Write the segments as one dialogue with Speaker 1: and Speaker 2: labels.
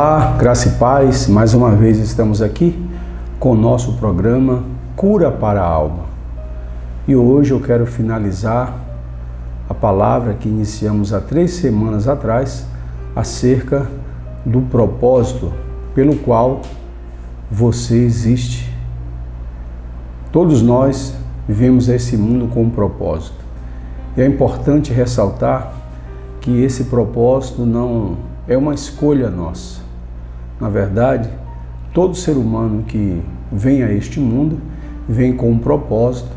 Speaker 1: Olá, graça e paz, mais uma vez estamos aqui com o nosso programa Cura para a Alma. E hoje eu quero finalizar a palavra que iniciamos há 3 semanas atrás acerca do propósito pelo qual você existe. Todos nós vivemos esse mundo com um propósito. E é importante ressaltar que esse propósito não é uma escolha nossa. Na verdade, todo ser humano que vem a este mundo vem com um propósito,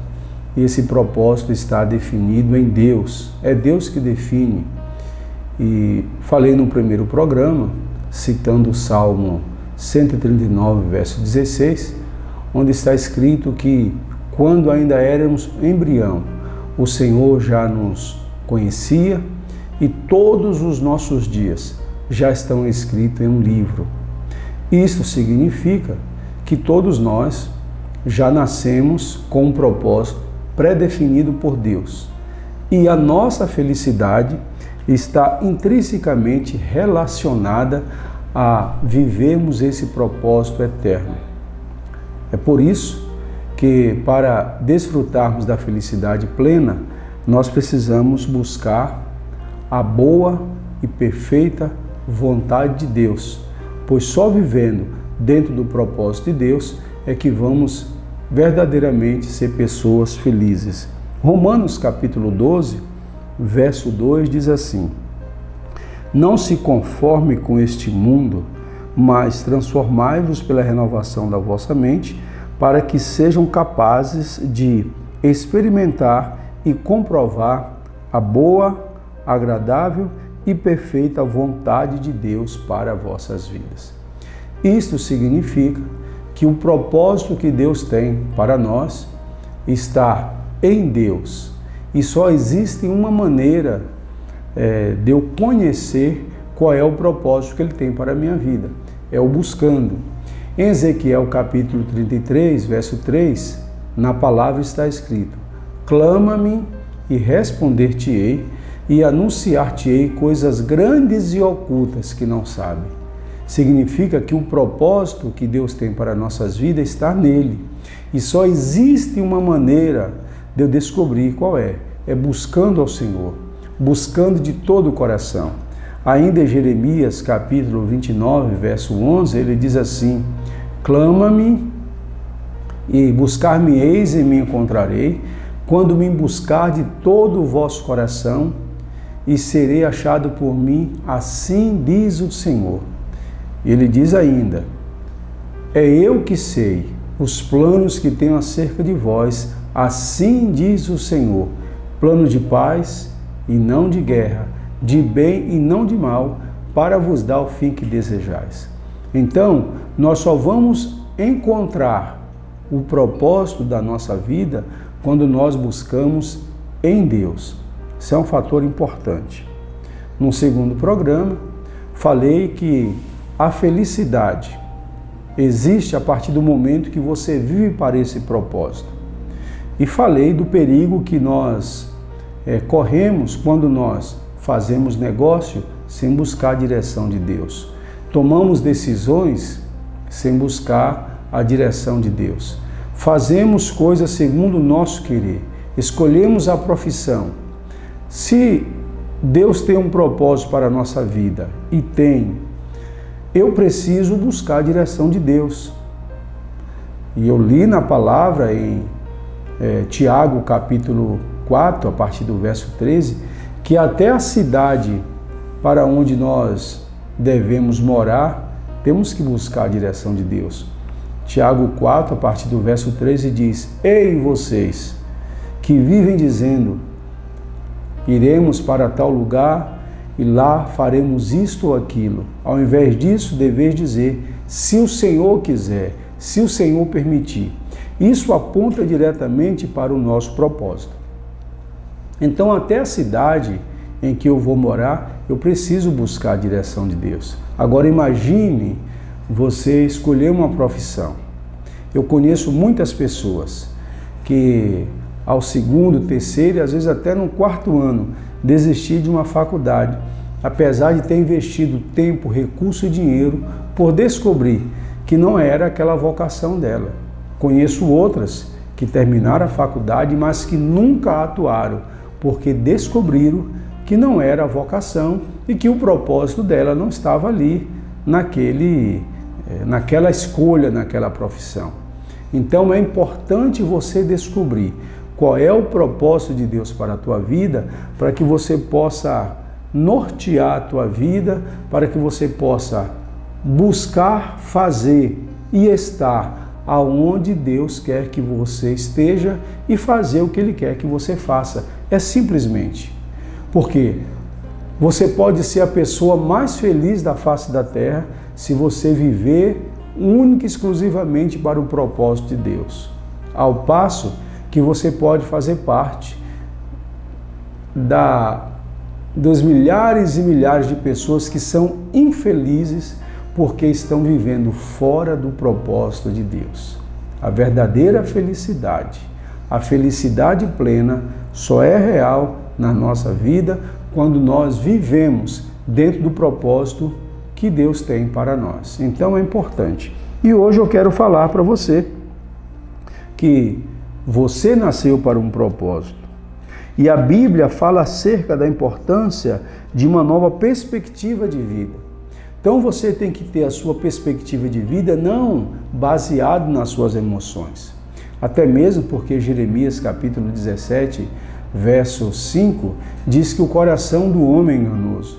Speaker 1: e esse propósito está definido em Deus. É Deus que define. E falei no primeiro programa, citando o Salmo 139, verso 16, onde está escrito que quando ainda éramos embrião, o Senhor já nos conhecia e todos os nossos dias já estão escritos em um livro. Isto significa que todos nós já nascemos com um propósito pré-definido por Deus. E a nossa felicidade está intrinsecamente relacionada a vivermos esse propósito eterno. É por isso que, para desfrutarmos da felicidade plena, nós precisamos buscar a boa e perfeita vontade de Deus, pois só vivendo dentro do propósito de Deus é que vamos verdadeiramente ser pessoas felizes. Romanos capítulo 12, verso 2 diz assim: não se conforme com este mundo, mas transformai-vos pela renovação da vossa mente, para que sejam capazes de experimentar e comprovar a boa, agradável e perfeita vontade de Deus para vossas vidas. Isto significa que o propósito que Deus tem para nós está em Deus, e só existe uma maneira de eu conhecer qual é o propósito que Ele tem para a minha vida, é o buscando. Em Ezequiel capítulo 33, verso 3, na palavra está escrito: clama-me e responder-te-ei, e anunciar-te-ei coisas grandes e ocultas que não sabe. Significa que o propósito que Deus tem para nossas vidas está nele. E só existe uma maneira de eu descobrir qual é buscando ao Senhor, buscando de todo o coração. Ainda em Jeremias capítulo 29, verso 11, ele diz assim: clama-me e buscar-me-eis e me encontrarei, quando me buscar de todo o vosso coração, e serei achado por mim, assim diz o Senhor. Ele diz ainda: é eu que sei os planos que tenho acerca de vós, assim diz o Senhor, plano de paz e não de guerra, de bem e não de mal, para vos dar o fim que desejais. Então, nós só vamos encontrar o propósito da nossa vida quando nós buscamos em Deus. Isso é um fator importante. No segundo programa, falei que a felicidade existe a partir do momento que você vive para esse propósito. E falei do perigo que nós corremos quando nós fazemos negócio sem buscar a direção de Deus. Tomamos decisões sem buscar a direção de Deus. Fazemos coisas segundo o nosso querer. Escolhemos a profissão. Se Deus tem um propósito para a nossa vida, e tem, eu preciso buscar a direção de Deus. E eu li na palavra em Tiago capítulo 4, a partir do verso 13, que até a cidade para onde nós devemos morar, temos que buscar a direção de Deus. Tiago 4, a partir do verso 13, diz: ei vocês que vivem dizendo, iremos para tal lugar e lá faremos isto ou aquilo. Ao invés disso, deveis dizer, se o Senhor quiser, se o Senhor permitir. Isso aponta diretamente para o nosso propósito. Então, até a cidade em que eu vou morar, eu preciso buscar a direção de Deus. Agora, imagine você escolher uma profissão. Eu conheço muitas pessoas que ao segundo, terceiro e às vezes até no 4º ano desistir de uma faculdade apesar de ter investido tempo, recurso e dinheiro por descobrir que não era aquela vocação dela. Conheço outras que terminaram a faculdade, mas que nunca atuaram, porque descobriram que não era a vocação e que o propósito dela não estava ali naquela escolha, naquela profissão. Então é importante você descobrir qual é o propósito de Deus para a tua vida, para que você possa nortear a tua vida, para que você possa buscar fazer e estar aonde Deus quer que você esteja e fazer o que Ele quer que você faça. É simplesmente porque você pode ser a pessoa mais feliz da face da terra se você viver única e exclusivamente para o propósito de Deus. Ao passo que você pode fazer parte dos milhares e milhares de pessoas que são infelizes porque estão vivendo fora do propósito de Deus. A verdadeira felicidade, a felicidade plena, só é real na nossa vida quando nós vivemos dentro do propósito que Deus tem para nós. Então é importante. E hoje eu quero falar para você que você nasceu para um propósito. E a Bíblia fala acerca da importância de uma nova perspectiva de vida. Então você tem que ter a sua perspectiva de vida não baseado nas suas emoções. Até mesmo porque Jeremias capítulo 17, verso 5, diz que o coração do homem é enganoso.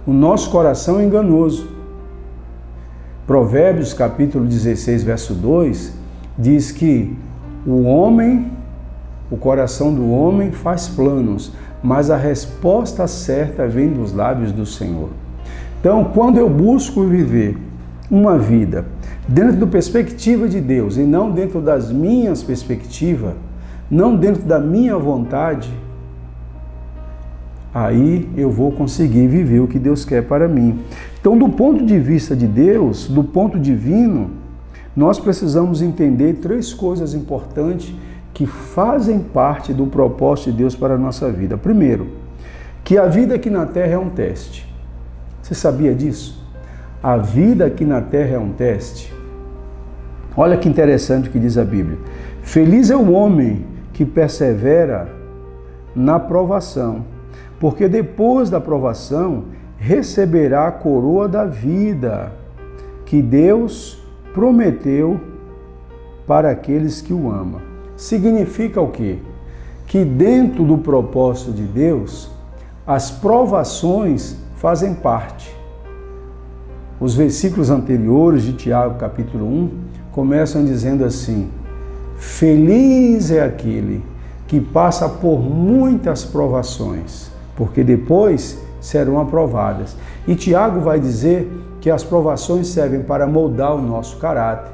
Speaker 1: O nosso coração é enganoso. Provérbios capítulo 16, verso 2, diz que o coração do homem faz planos, mas a resposta certa vem dos lábios do Senhor. Então, quando eu busco viver uma vida dentro da perspectiva de Deus e não dentro das minhas perspectivas, não dentro da minha vontade, aí eu vou conseguir viver o que Deus quer para mim. Então, do ponto de vista de Deus, do ponto divino, nós precisamos entender 3 coisas importantes que fazem parte do propósito de Deus para a nossa vida. Primeiro, que a vida aqui na Terra é um teste. Você sabia disso? A vida aqui na Terra é um teste. Olha que interessante o que diz a Bíblia. Feliz é o homem que persevera na provação, porque depois da provação receberá a coroa da vida que Deus prometeu para aqueles que o amam. Significa o quê? Que dentro do propósito de Deus, as provações fazem parte. Os versículos anteriores de Tiago, capítulo 1, começam dizendo assim: feliz é aquele que passa por muitas provações, porque depois serão aprovadas. E Tiago vai dizer que as provações servem para moldar o nosso caráter.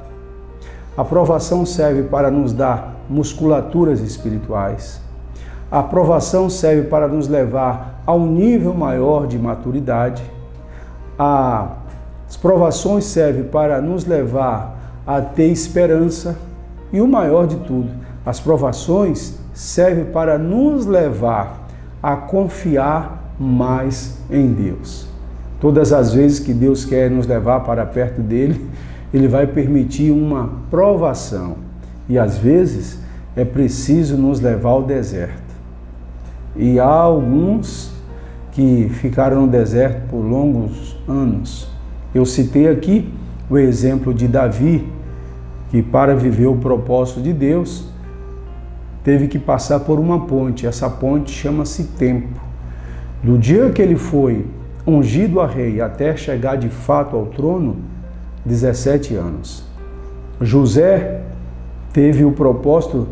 Speaker 1: A provação serve para nos dar musculaturas espirituais. A provação serve para nos levar a um nível maior de maturidade. As provações servem para nos levar a ter esperança. E o maior de tudo, as provações servem para nos levar a confiar mais em Deus. Todas as vezes que Deus quer nos levar para perto dele, Ele vai permitir uma provação. E às vezes é preciso nos levar ao deserto. E há alguns que ficaram no deserto por longos anos. Eu citei aqui o exemplo de Davi, que para viver o propósito de Deus, teve que passar por uma ponte. Essa ponte chama-se tempo. Do dia que ele foi ungido a rei até chegar de fato ao trono, 17 anos. José teve o propósito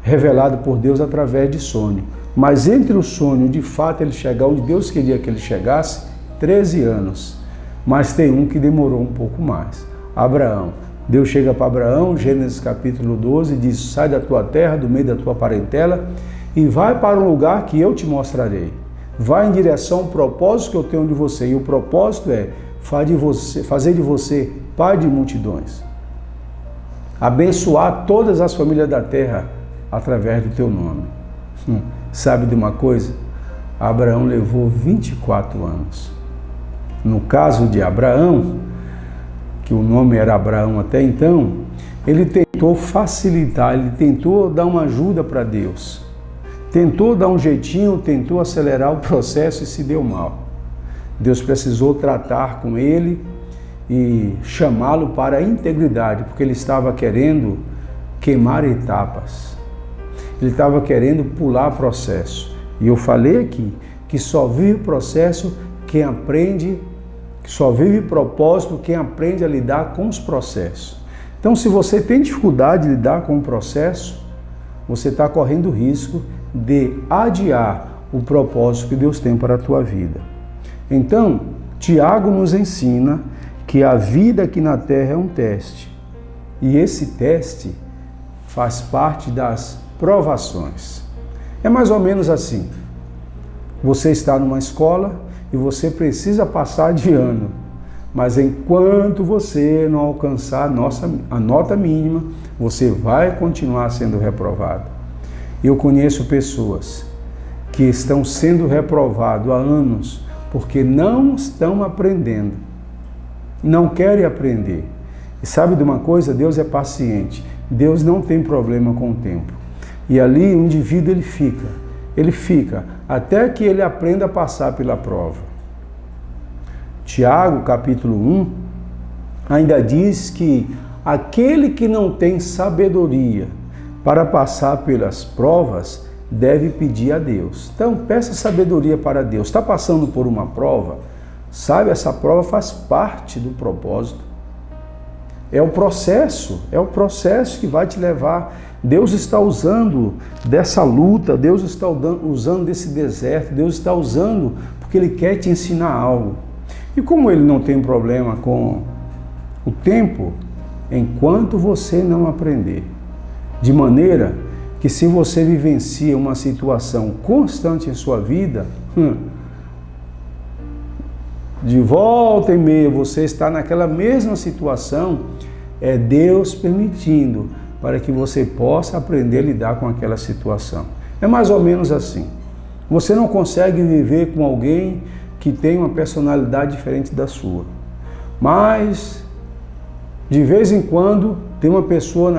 Speaker 1: revelado por Deus através de sonho. Mas entre o sonho, de fato, ele chegar onde Deus queria que ele chegasse, 13 anos. Mas tem um que demorou um pouco mais. Abraão. Deus chega para Abraão, Gênesis capítulo 12, diz: sai da tua terra, do meio da tua parentela, e vai para um lugar que eu te mostrarei. Vai em direção ao propósito que eu tenho de você. E o propósito é fazer de você pai de multidões. Abençoar todas as famílias da terra através do teu nome. Sabe de uma coisa? Abraão levou 24 anos No caso de Abraão, que o nome era Abraão até então, ele tentou facilitar, ele tentou dar uma ajuda para Deus. Tentou dar um jeitinho, tentou acelerar o processo e se deu mal. Deus precisou tratar com ele e chamá-lo para a integridade, porque ele estava querendo queimar etapas. Ele estava querendo pular processo. E eu falei aqui que só vive processo quem aprende, que só vive propósito quem aprende a lidar com os processos. Então, se você tem dificuldade de lidar com o processo, você está correndo o risco de adiar o propósito que Deus tem para a tua vida. Então, Tiago nos ensina que a vida aqui na Terra é um teste. E esse teste faz parte das provações. É mais ou menos assim. Você está numa escola e você precisa passar de ano. Mas enquanto você não alcançar a nota mínima, você vai continuar sendo reprovado. Eu conheço pessoas que estão sendo reprovados há anos porque não estão aprendendo, não querem aprender. E sabe de uma coisa? Deus é paciente. Deus não tem problema com o tempo. E ali o indivíduo ele fica até que ele aprenda a passar pela prova. Tiago, capítulo 1, ainda diz que aquele que não tem sabedoria para passar pelas provas deve pedir a Deus. Então, peça sabedoria para Deus. Está passando por uma prova? Sabe, essa prova faz parte do propósito. É o processo que vai te levar. Deus está usando dessa luta, Deus está usando desse deserto, Deus está usando porque Ele quer te ensinar algo. E como Ele não tem problema com o tempo, enquanto você não aprender, de maneira que se você vivencia uma situação constante em sua vida, de volta e meia você está naquela mesma situação, é Deus permitindo para que você possa aprender a lidar com aquela situação. É mais ou menos assim. Você não consegue viver com alguém que tem uma personalidade diferente da sua, mas de vez em quando tem uma pessoa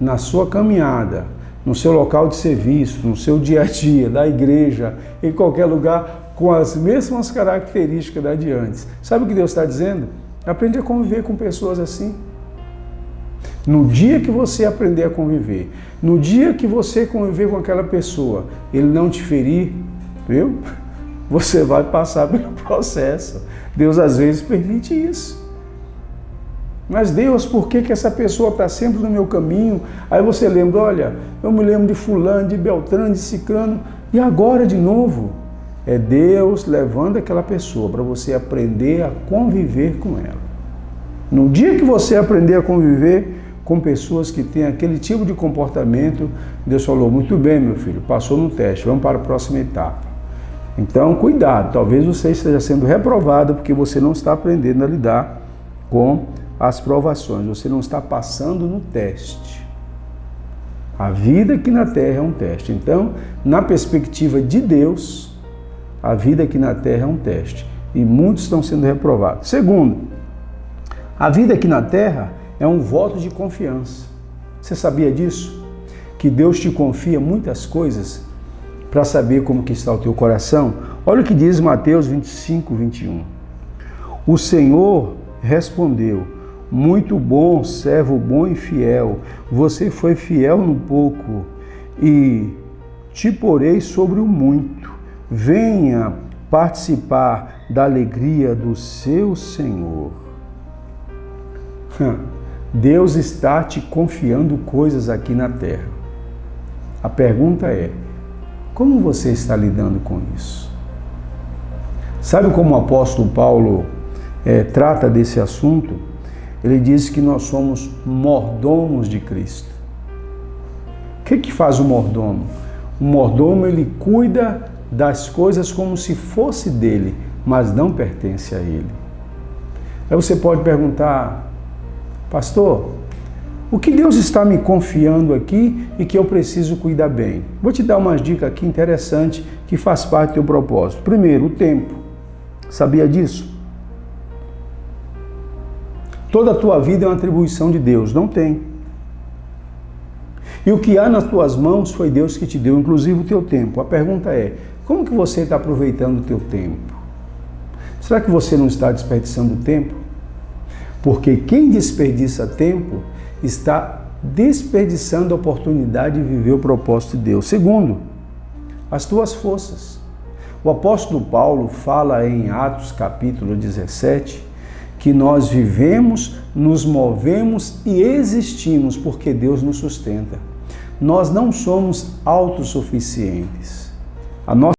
Speaker 1: na sua caminhada, no seu local de serviço, no seu dia a dia, da igreja, em qualquer lugar, com as mesmas características da de antes. Sabe o que Deus está dizendo? Aprende a conviver com pessoas assim. No dia que você aprender a conviver, no dia que você conviver com aquela pessoa, ele não te ferir, viu? Você vai passar pelo processo. Deus às vezes permite isso. Mas Deus, por que essa pessoa está sempre no meu caminho? Aí você lembra, olha, eu me lembro de fulano, de Beltrano, de Cicrano, e agora de novo? É Deus levando aquela pessoa para você aprender a conviver com ela. No dia que você aprender a conviver com pessoas que têm aquele tipo de comportamento, Deus falou, muito bem, meu filho, passou no teste, vamos para a próxima etapa. Então, cuidado, talvez você esteja sendo reprovado porque você não está aprendendo a lidar com as provações, você não está passando no teste. A vida aqui na Terra é um teste. Então, na perspectiva de Deus, a vida aqui na Terra é um teste. E muitos estão sendo reprovados. Segundo, a vida aqui na Terra é um voto de confiança. Você sabia disso? Que Deus te confia muitas coisas para saber como que está o teu coração? Olha o que diz Mateus 25, 21. O Senhor respondeu, muito bom, servo bom e fiel, você foi fiel no pouco e te porei sobre o muito. Venha participar da alegria do seu Senhor. Deus está te confiando coisas aqui na terra. A pergunta é, como você está lidando com isso? Sabe como o apóstolo Paulo trata desse assunto? Ele diz que nós somos mordomos de Cristo. O que faz o mordomo? O mordomo, ele cuida das coisas como se fosse dele, mas não pertence a ele. Aí você pode perguntar, pastor, o que Deus está me confiando aqui e que eu preciso cuidar bem? Vou te dar umas dicas aqui interessantes que faz parte do teu propósito. Primeiro, o tempo. Sabia disso? Toda a tua vida é uma atribuição de Deus. Não tem. E o que há nas tuas mãos foi Deus que te deu, inclusive o teu tempo. A pergunta é, como que você está aproveitando o teu tempo? Será que você não está desperdiçando tempo? Porque quem desperdiça tempo está desperdiçando a oportunidade de viver o propósito de Deus. Segundo, as tuas forças. O apóstolo Paulo fala em Atos capítulo 17 que nós vivemos, nos movemos e existimos porque Deus nos sustenta. Nós não somos autossuficientes. A nossa